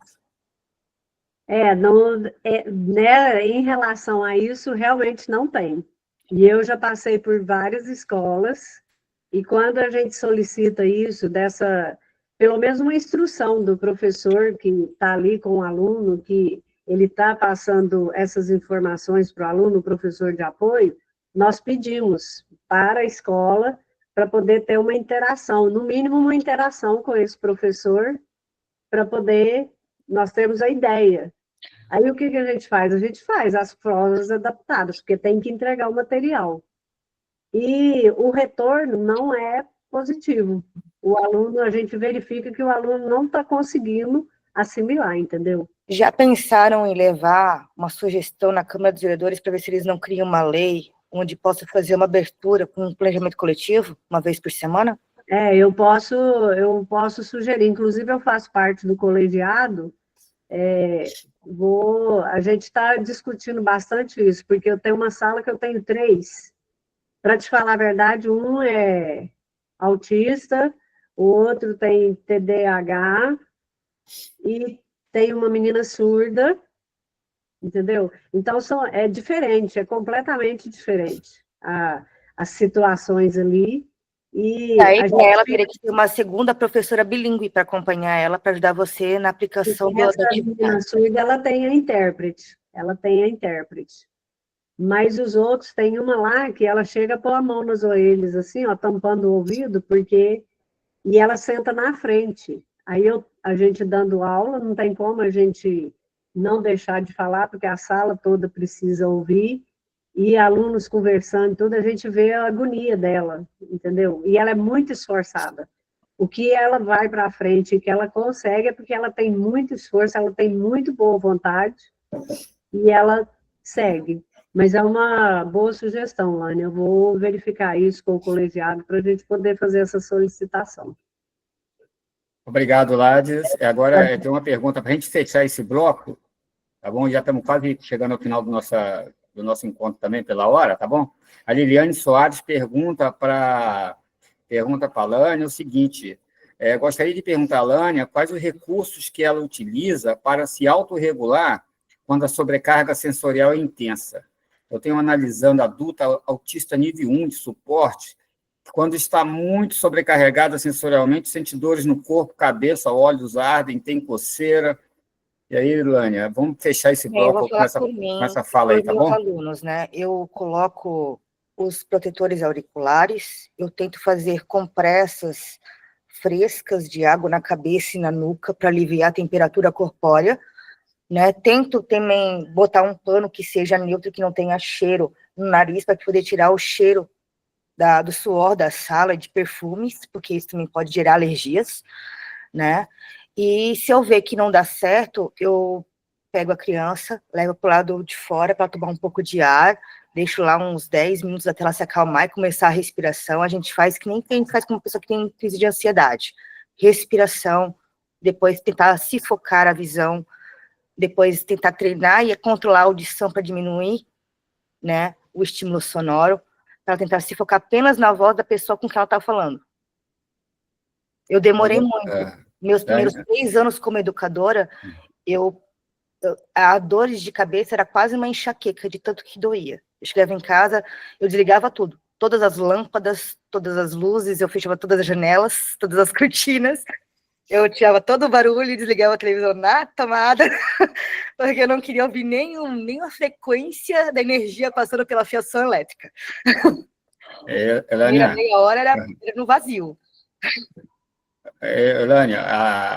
Né, em relação a isso, realmente não tem. E eu já passei por várias escolas, e quando a gente solicita isso, pelo menos uma instrução do professor que está ali com o aluno, que ele está passando essas informações para o aluno, o professor de apoio, nós pedimos para a escola para poder ter uma interação, no mínimo uma interação com esse professor, para poder nós termos a ideia. Aí o que a gente faz? A gente faz as provas adaptadas, porque tem que entregar o material. E o retorno não é positivo. O aluno, a gente verifica que o aluno não está conseguindo assimilar, entendeu? Já pensaram em levar uma sugestão na Câmara dos Vereadores para ver se eles não criam uma lei onde possa fazer uma abertura com um planejamento coletivo, uma vez por semana? Eu posso sugerir, inclusive eu faço parte do colegiado, a gente está discutindo bastante isso, porque eu tenho uma sala que eu tenho 3. Para te falar a verdade, um é autista, o outro tem TDAH e tem uma menina surda, entendeu? Então, é diferente, é completamente diferente as situações ali. E aí, a ela gente teria que ter uma segunda professora bilíngue para acompanhar ela, para ajudar você na aplicação da essa menina atividade. surda, ela tem a intérprete, Mas os outros, tem uma lá que ela chega a pôr a mão nas orelhas, assim, ó, tampando o ouvido, e ela senta na frente. Aí a gente dando aula, não tem como a gente não deixar de falar, porque a sala toda precisa ouvir, e alunos conversando, tudo, a gente vê a agonia dela, entendeu? E ela é muito esforçada. O que ela vai para frente, o que ela consegue, é porque ela tem muito esforço, ela tem muito boa vontade, e ela segue. Mas é uma boa sugestão, Lânia. Eu vou verificar isso com o colegiado para a gente poder fazer essa solicitação. Obrigado, Lades. Agora, tem uma pergunta para a gente fechar esse bloco, tá bom? Já estamos quase chegando ao final do nosso encontro também, pela hora, tá bom? A Liliane Soares pergunta para a Lânia o seguinte: gostaria de perguntar à Lânia quais os recursos que ela utiliza para se autorregular quando a sobrecarga sensorial é intensa. Eu tenho analisando adulta autista nível 1 de suporte, quando está muito sobrecarregada sensorialmente, sente dores no corpo, cabeça, olhos ardem, tem coceira. E aí, Lânia, vamos fechar esse bloco com essa fala aí, tá bom? Alunos, né? Eu coloco os protetores auriculares, eu tento fazer compressas frescas de água na cabeça e na nuca para aliviar a temperatura corpórea, né? Tento também botar um pano que seja neutro, que não tenha cheiro no nariz, para poder tirar o cheiro do suor da sala, de perfumes, porque isso também pode gerar alergias, né? E se eu ver que não dá certo, eu pego a criança, levo para o lado de fora para tomar um pouco de ar, deixo lá uns 10 minutos até ela se acalmar e começar a respiração. A gente faz que nem a gente faz com uma pessoa que tem crise de ansiedade. Respiração, depois tentar se focar a visão, depois tentar treinar e controlar a audição para diminuir, né, o estímulo sonoro, para tentar se focar apenas na voz da pessoa com quem ela está falando. Eu demorei muito. Meus primeiros 3 anos como educadora, a dores de cabeça era quase uma enxaqueca, de tanto que doía. Eu chegava em casa, eu desligava tudo. Todas as lâmpadas, todas as luzes, eu fechava todas as janelas, todas as cortinas. Eu tirava todo o barulho e desligava a televisão na tomada, porque eu não queria ouvir nenhuma frequência da energia passando pela fiação elétrica. Elânia, meia hora era no vazio. Elânia,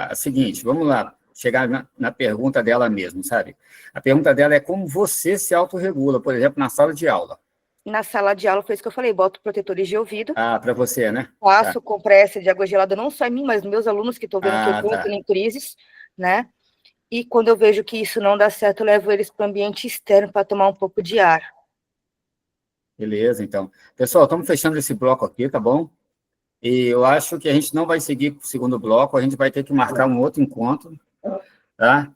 a seguinte, vamos lá, chegar na pergunta dela mesmo, sabe? A pergunta dela é como você se autorregula, por exemplo, na sala de aula. Na sala de aula foi isso que eu falei, boto protetores de ouvido. Para você, né? Faço compressa de água gelada, não só em mim, mas nos meus alunos que estão vendo que eu estou em crises, né? E quando eu vejo que isso não dá certo, eu levo eles para o ambiente externo para tomar um pouco de ar. Beleza, então. Pessoal, estamos fechando esse bloco aqui, tá bom? E eu acho que a gente não vai seguir para o segundo bloco, a gente vai ter que marcar um outro encontro, tá?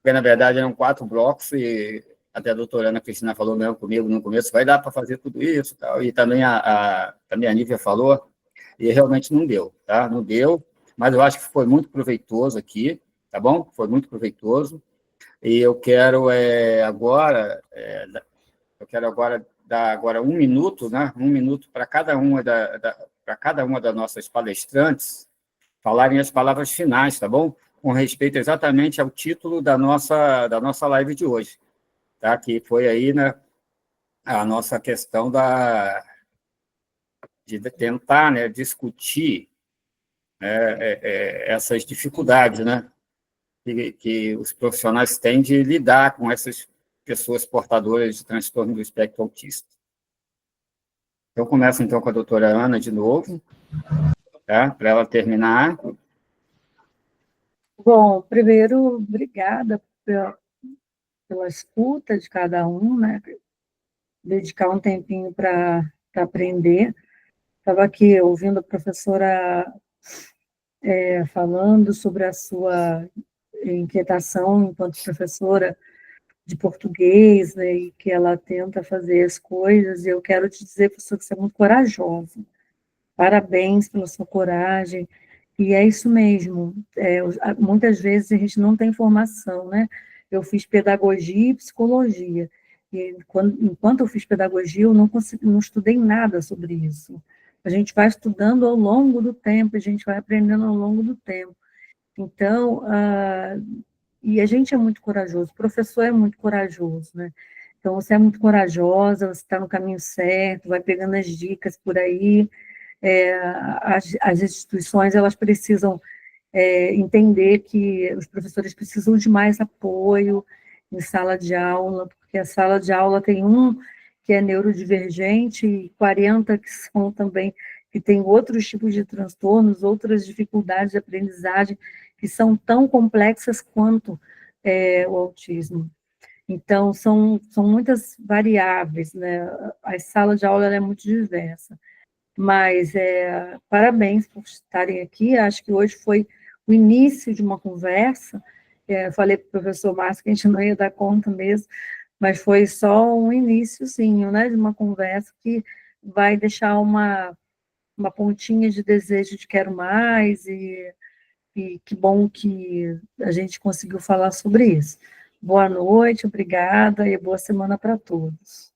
Porque, na verdade, eram 4 blocos e até a doutora Ana Cristina falou mesmo comigo no começo, vai dar para fazer tudo isso, tal, e também também a Nívia falou, e realmente não deu, tá? Não deu, mas eu acho que foi muito proveitoso aqui, tá bom? Foi muito proveitoso, e eu quero agora dar agora 1 minuto, né? 1 minuto para cada uma das nossas palestrantes falarem as palavras finais, tá bom? Com respeito exatamente ao título da nossa live de hoje. Tá? Que foi aí, né, a nossa questão de tentar, né, discutir essas dificuldades, né, que os profissionais têm de lidar com essas pessoas portadoras de transtorno do espectro autista. Eu começo, então, com a doutora Ana, de novo, tá? Para ela terminar. Bom, primeiro, obrigada pela escuta de cada um, né? Dedicar um tempinho para aprender. Estava aqui ouvindo a professora falando sobre a sua inquietação enquanto professora de português, né, e que ela tenta fazer as coisas, e eu quero te dizer, professor, que você é muito corajosa. Parabéns pela sua coragem, e é isso mesmo, muitas vezes a gente não tem formação, né? Eu fiz pedagogia e psicologia, e enquanto eu fiz pedagogia, eu não estudei nada sobre isso. A gente vai estudando ao longo do tempo, a gente vai aprendendo ao longo do tempo. Então, e a gente é muito corajoso, o professor é muito corajoso, né? Então, você é muito corajosa, você está no caminho certo, vai pegando as dicas por aí. As instituições, elas precisam entender que os professores precisam de mais apoio em sala de aula, porque a sala de aula tem um que é neurodivergente e 40 que são também, que tem outros tipos de transtornos, outras dificuldades de aprendizagem, que são tão complexas quanto o autismo. Então, são muitas variáveis, né? A sala de aula é muito diversa. Mas, parabéns por estarem aqui, acho que hoje foi o início de uma conversa, falei para o professor Márcio que a gente não ia dar conta mesmo, mas foi só um iniciozinho, né, de uma conversa que vai deixar uma pontinha de desejo de quero mais, e que bom que a gente conseguiu falar sobre isso. Boa noite, obrigada, e boa semana para todos.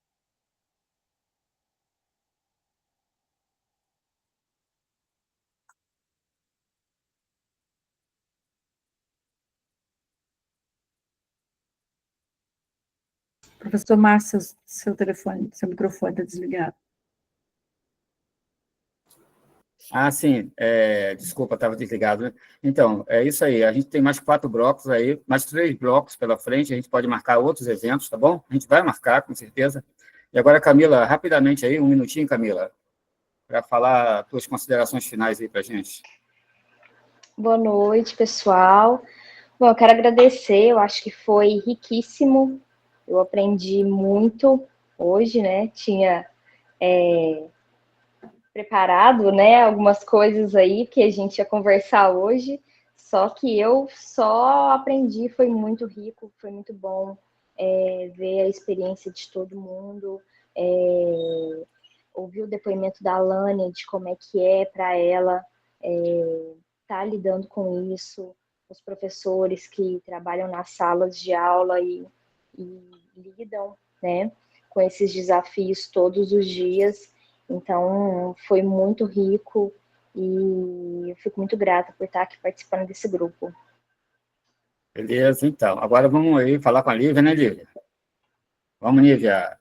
Professor Márcio, seu microfone está desligado. Sim, desculpa, estava desligado, né? Então, é isso aí, a gente tem mais 4 blocos aí, mais 3 blocos pela frente, a gente pode marcar outros eventos, tá bom? A gente vai marcar, com certeza. E agora, Camila, rapidamente aí, 1 minutinho, Camila, para falar as tuas considerações finais aí para a gente. Boa noite, pessoal. Bom, eu quero agradecer, eu acho que foi riquíssimo, eu aprendi muito hoje, né? Tinha preparado, né, algumas coisas aí que a gente ia conversar hoje, só que eu só aprendi, foi muito rico, foi muito bom ver a experiência de todo mundo, ouvir o depoimento da Alânia de como é que é para ela estar lidando com isso, os professores que trabalham nas salas de aula e lidam, né, com esses desafios todos os dias. Então, foi muito rico e eu fico muito grata por estar aqui participando desse grupo. Beleza, então. Agora vamos aí falar com a Lívia, né, Lívia? Vamos, Lívia,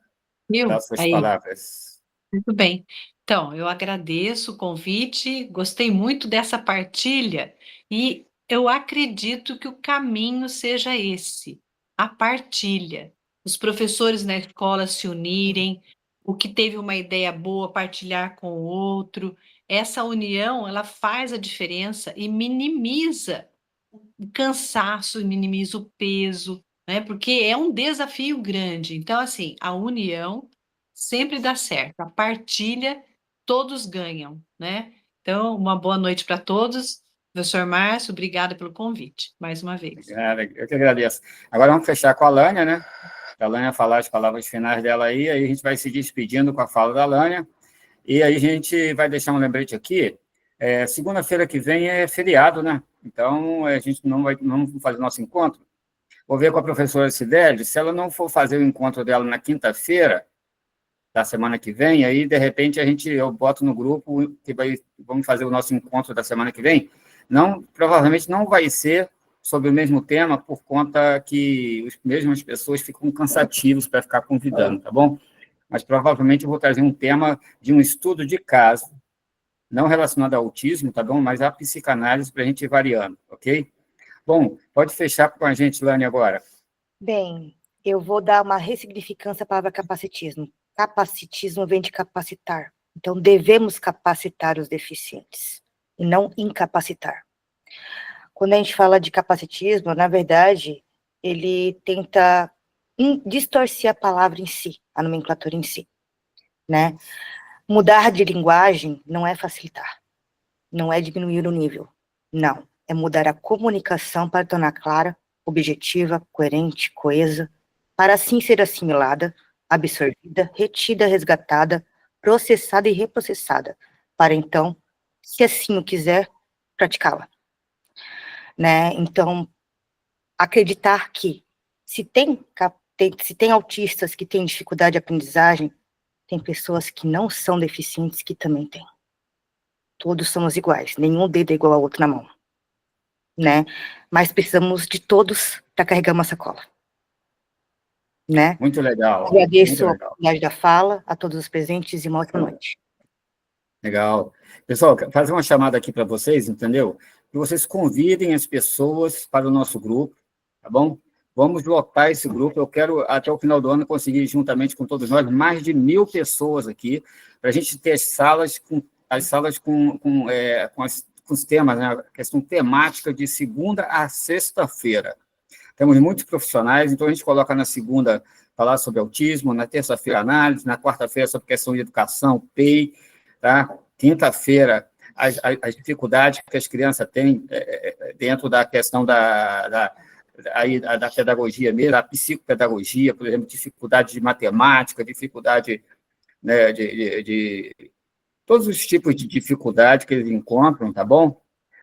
dar suas palavras. Muito bem. Então, eu agradeço o convite, gostei muito dessa partilha e eu acredito que o caminho seja esse, a partilha. Os professores na escola se unirem, o que teve uma ideia boa, partilhar com o outro. Essa união, ela faz a diferença e minimiza o cansaço, minimiza o peso, né? Porque é um desafio grande. Então, assim, a união sempre dá certo. A partilha, todos ganham, né? Então, uma boa noite para todos. Professor Márcio, obrigada pelo convite, mais uma vez. Eu que agradeço. Agora vamos fechar com a Lânia, né? A Lânia falar as palavras finais dela aí a gente vai se despedindo com a fala da Lânia, e aí a gente vai deixar um lembrete aqui. Segunda-feira que vem é feriado, né? Então, a gente não vai fazer nosso encontro. Vou ver com a professora Cibele, se ela não for fazer o encontro dela na quinta-feira da semana que vem, aí, de repente, eu boto no grupo que vamos fazer o nosso encontro da semana que vem. Provavelmente não vai ser sobre o mesmo tema, por conta que as mesmas pessoas ficam cansativos para ficar convidando, tá bom? mas provavelmente eu vou trazer um tema de um estudo de caso, não relacionado ao autismo, tá bom? Mas à psicanálise para a gente ir variando, ok? Bom, pode fechar com a gente, Lani, agora. Bem, eu vou dar uma ressignificância à palavra capacitismo. Capacitismo vem de capacitar. Então, devemos capacitar os deficientes e não incapacitar. Quando a gente fala de capacitismo, na verdade, ele tenta distorcer a palavra em si, a nomenclatura em si, né? Mudar de linguagem não é facilitar, não é diminuir o nível, não. É mudar a comunicação para tornar clara, objetiva, coerente, coesa, para assim ser assimilada, absorvida, retida, resgatada, processada e reprocessada, para então, se assim o quiser, praticá-la, né? Então, acreditar que se tem autistas que têm dificuldade de aprendizagem, tem pessoas que não são deficientes que também têm. Todos somos iguais, nenhum dedo é igual ao outro na mão, né? Mas precisamos de todos para carregar uma sacola, né? Muito legal. Agradeço Muito a legal. oportunidade da fala, a todos os presentes e uma ótima noite. Legal. Pessoal, quero fazer uma chamada aqui para vocês, entendeu? Que vocês convidem as pessoas para o nosso grupo, tá bom? Vamos lotar esse grupo. Eu quero, até o final do ano, conseguir, juntamente com todos nós, mais de 1.000 pessoas aqui, para a gente ter as salas com os temas, né? A questão temática de segunda a sexta-feira. Temos muitos profissionais, então a gente coloca na segunda falar sobre autismo, na terça-feira análise, na quarta-feira sobre questão de educação, PEI, tá? Quinta-feira, as dificuldades que as crianças têm dentro da questão da pedagogia mesmo, da psicopedagogia, por exemplo, dificuldade de matemática, dificuldade, né, de todos os tipos de dificuldade que eles encontram, tá bom?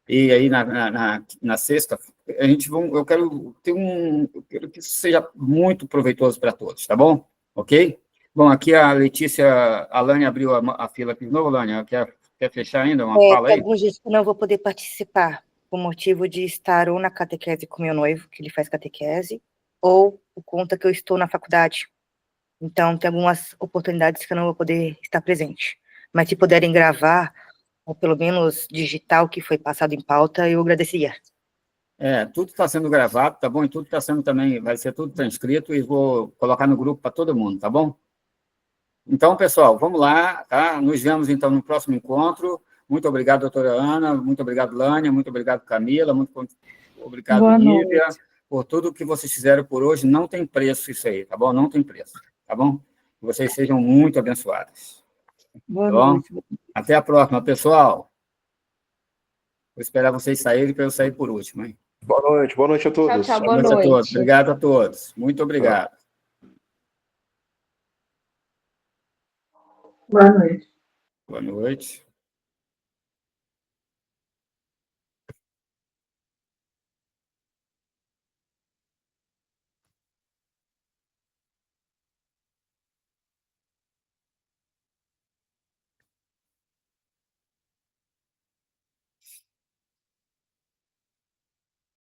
E aí, na sexta, eu quero que isso seja muito proveitoso para todos, tá bom? Ok? Bom, aqui a Letícia, a Lani abriu a fila aqui de novo, Lani, quer fechar ainda uma fala aí? Tem alguns dias que eu não vou poder participar, por motivo de estar ou na catequese com meu noivo, que ele faz catequese, ou por conta que eu estou na faculdade. Então, tem algumas oportunidades que eu não vou poder estar presente. Mas se puderem gravar, ou pelo menos digitar o que foi passado em pauta, eu agradeceria. Tudo está sendo gravado, tá bom? E tudo está sendo também, vai ser tudo transcrito e vou colocar no grupo para todo mundo, tá bom? Então, pessoal, vamos lá, tá? Nos vemos, então, no próximo encontro. Muito obrigado, doutora Ana, muito obrigado, Lânia, muito obrigado, Camila, muito obrigado, Boa Nívia, noite. por tudo que vocês fizeram por hoje. Não tem preço isso aí, tá bom? Não tem preço, tá bom? Que vocês sejam muito abençoados. Boa Tá bom? noite. Até a próxima, pessoal. Vou esperar vocês saírem para eu sair por último, hein? Boa noite a todos. Tchau, Boa boa noite a todos. noite. Obrigado a todos. Muito obrigado. Boa noite. Boa noite.